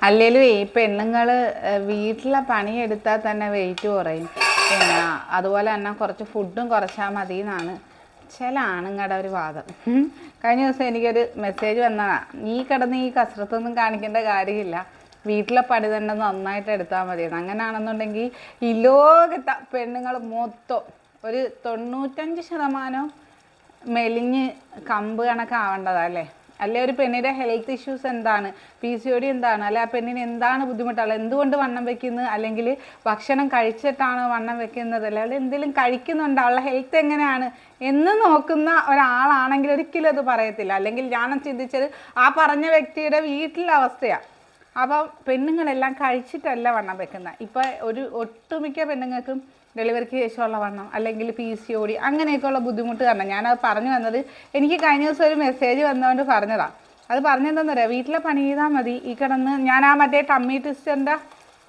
അല്ലേലും ഈ പെണ്ണുങ്ങൾ വീട്ടിലെ പണിയെടുത്താൽ തന്നെ വെയിറ്റ് കുറയും. പിന്നെ അതുപോലെ തന്നെ കുറച്ച് ഫുഡും കുറച്ചാൽ മതി എന്നാണ് ചില ആണുങ്ങളുടെ ഒരു വാദം. കഴിഞ്ഞ ദിവസം എനിക്കൊരു മെസ്സേജ് വന്നതാണ്, ഈ കിടന്ന് ഈ കസരത്തൊന്നും കാണിക്കേണ്ട കാര്യമില്ല, വീട്ടിലെ പണി തന്നെ നന്നായിട്ട് എടുത്താൽ മതിയെന്ന്. അങ്ങനെയാണെന്നുണ്ടെങ്കിൽ ഈ ലോകത്തെ പെണ്ണുങ്ങൾ മൊത്തം ഒരു 95% മെലിഞ്ഞ് കമ്പ് കണക്കാവേണ്ടതല്ലേ? അല്ലെ ഒരു പെണ്ണിൻ്റെ ഹെൽത്ത് ഇഷ്യൂസ് എന്താണ്, PCOD എന്താണ്, അല്ലെ ആ പെണ്ണിന് എന്താണ് ബുദ്ധിമുട്ടുള്ളത്, എന്തുകൊണ്ട് വണ്ണം വെക്കുന്നത്, അല്ലെങ്കിൽ ഭക്ഷണം കഴിച്ചിട്ടാണോ വണ്ണം വെക്കുന്നത്, അല്ലെങ്കിൽ എന്തെങ്കിലും കഴിക്കുന്നുണ്ടോ, അവളുടെ ഹെൽത്ത് എങ്ങനെയാണ് എന്ന് നോക്കുന്ന ഒരാളാണെങ്കിൽ ഒരിക്കലും അത് പറയത്തില്ല. അല്ലെങ്കിൽ ഞാൻ ചിന്തിച്ചത് ആ പറഞ്ഞ വ്യക്തിയുടെ വീട്ടിലെ അവസ്ഥയാണ്. അപ്പം പെണ്ണുങ്ങളെല്ലാം കഴിച്ചിട്ടല്ല വണ്ണം വെക്കുന്നത്. ഇപ്പോൾ ഒരു ഒട്ടുമിക്ക പെണ്ണുങ്ങൾക്കും ഡെലിവറിക്ക് ശേഷമുള്ള വണ്ണം അല്ലെങ്കിൽ PCOD അങ്ങനെയൊക്കെയുള്ള ബുദ്ധിമുട്ട് കാരണം ഞാനത് പറഞ്ഞു വന്നത്. എനിക്ക് കഴിഞ്ഞ ദിവസം ഒരു മെസ്സേജ് വന്നുകൊണ്ട് പറഞ്ഞതാണ്. അത് പറഞ്ഞെന്താണെന്ന് അറിയാം, വീട്ടിലെ പണി ചെയ്താൽ മതി, ഈ കിടന്ന് ഞാൻ ആ മറ്റേ ടമ്മി ട്വിസ്റ്ററിൻ്റെ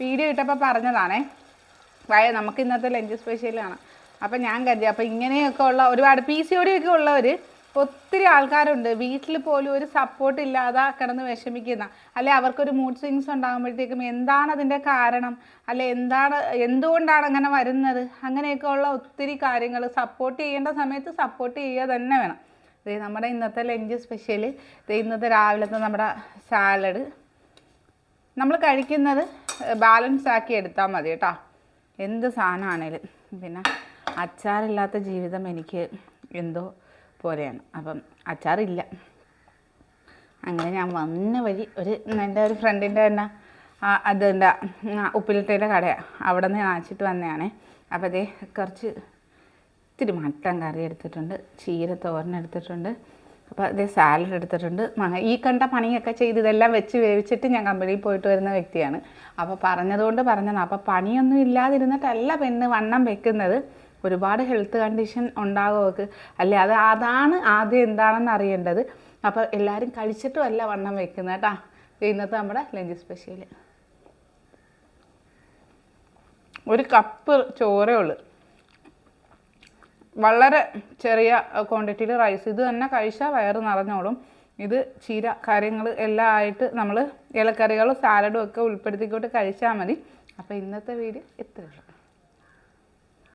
വീഡിയോ ഇട്ടപ്പോൾ പറഞ്ഞതാണേ. നമുക്ക് ഇന്നത്തെ ലഞ്ച് സ്പെഷ്യലാണ്. അപ്പം ഞാൻ കരുതി അപ്പോൾ ഇങ്ങനെയൊക്കെ ഉള്ള ഒരുപാട് PCOD ഒക്കെ ഉള്ളവർ ഒത്തിരി ആൾക്കാരുണ്ട്, വീട്ടിൽ പോലും ഒരു സപ്പോർട്ട് ഇല്ലാതെ കിടന്ന് വിഷമിക്കുന്ന, അല്ലെ അവർക്കൊരു മൂഡ് സ്വിങ്സ് ഉണ്ടാകുമ്പോഴത്തേക്കും എന്താണ് അതിൻ്റെ കാരണം, അല്ലെ എന്തുകൊണ്ടാണ് അങ്ങനെ വരുന്നത്, അങ്ങനെയൊക്കെ ഉള്ള ഒത്തിരി കാര്യങ്ങൾ സപ്പോർട്ട് ചെയ്യേണ്ട സമയത്ത് സപ്പോർട്ട് ചെയ്യുക തന്നെ വേണം. നമ്മുടെ ഇന്നത്തെ ലഞ്ച് സ്പെഷ്യൽ, ഇന്നത്തെ രാവിലത്തെ നമ്മുടെ സാലഡ് നമ്മൾ കഴിക്കുന്നത് ബാലൻസ് ആക്കി എടുത്താൽ മതി കേട്ടോ, എന്ത് സാധനമാണേലും. പിന്നെ അച്ചാറില്ലാത്ത ജീവിതം എനിക്ക് എന്തോ പോലെയാണ്. അപ്പം അച്ചാറില്ല. അങ്ങനെ ഞാൻ വന്ന വഴി എൻ്റെ ഒരു ഫ്രണ്ടിൻ്റെ തന്നെ അതിൻ്റെ ഉപ്പിലിട്ടയുടെ കടയാണ്, അവിടെ നിന്ന് വാങ്ങിച്ചിട്ട് വന്നതാണേ. അപ്പോൾ അതേ കുറച്ച് ഇത്തിരി മട്ടൻ കറി എടുത്തിട്ടുണ്ട്, ചീര തോരൻ എടുത്തിട്ടുണ്ട്, അപ്പോൾ അതേ സാലഡ് എടുത്തിട്ടുണ്ട്. ഈ കണ്ട പണിയൊക്കെ ചെയ്ത് ഇതെല്ലാം വെച്ച് വേവിച്ചിട്ട് ഞാൻ കമ്പനിയിൽ പോയിട്ട് വരുന്ന വ്യക്തിയാണ്. അപ്പോൾ പറഞ്ഞതുകൊണ്ട് പറഞ്ഞതാണ്. അപ്പോൾ പണിയൊന്നും ഇല്ലാതിരുന്നിട്ടല്ല പെണ്ണ് വണ്ണം വെക്കുന്നത്, ഒരുപാട് ഹെൽത്ത് കണ്ടീഷൻ ഉണ്ടാകും അവർക്ക്, അല്ലേ? അതാണ് ആദ്യം എന്താണെന്ന് അറിയേണ്ടത്. അപ്പോൾ എല്ലാവരും കഴിച്ചിട്ടും അല്ല വണ്ണം വെക്കുന്നത് കേട്ടോ. ഇന്നത്തെ നമ്മുടെ ലഞ്ച് സ്പെഷ്യൽ ഒരു കപ്പ് ചോറേ ഉള്ളൂ, വളരെ ചെറിയ ക്വാണ്ടിറ്റിയിൽ റൈസ്. ഇത് തന്നെ കഴിച്ചാൽ വയറ് നിറഞ്ഞോളും. ഇത് ചീര കാര്യങ്ങൾ എല്ലാം ആയിട്ട് നമ്മൾ ഇലക്കറികളും സാലഡും ഒക്കെ ഉൾപ്പെടുത്തിക്കൊണ്ട് കഴിച്ചാൽ മതി. അപ്പോൾ ഇന്നത്തെ വീഡിയോ ഇത്രയേ ഉള്ളൂ.